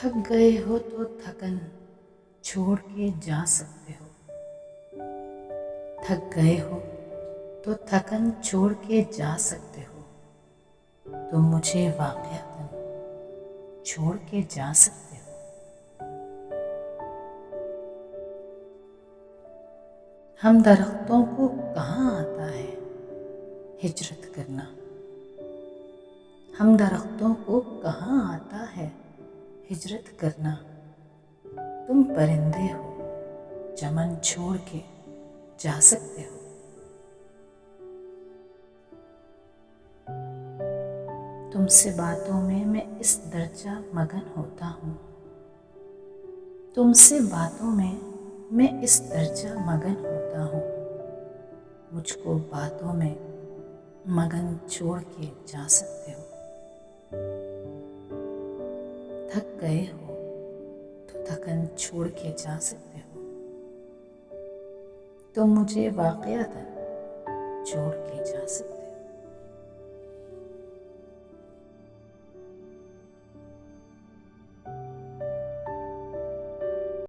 थक गए हो तो थकन छोड़ के जा सकते हो। थक गए हो तो थकन छोड़ के जा सकते हो। तुम मुझे वाक़यातन छोड़ के जा सकते हो। हम दरख्तों को कहाँ आता है हिजरत करना। हम दरख्तों को कहाँ आता है हिजरत करना। तुम परिंदे हो चमन छोड़ के जा सकते हो। तुमसे बातों में मैं इस दर्जा मगन होता हूँ। तुमसे बातों में मैं इस दर्जा मगन होता हूँ। मुझको बातों में मगन छोड़ के जा सकते हो। थक गए हो तो थकन छोड़ के जा सकते हो। तुम मुझे वाक़यातन छोड़ के जा सकते हो।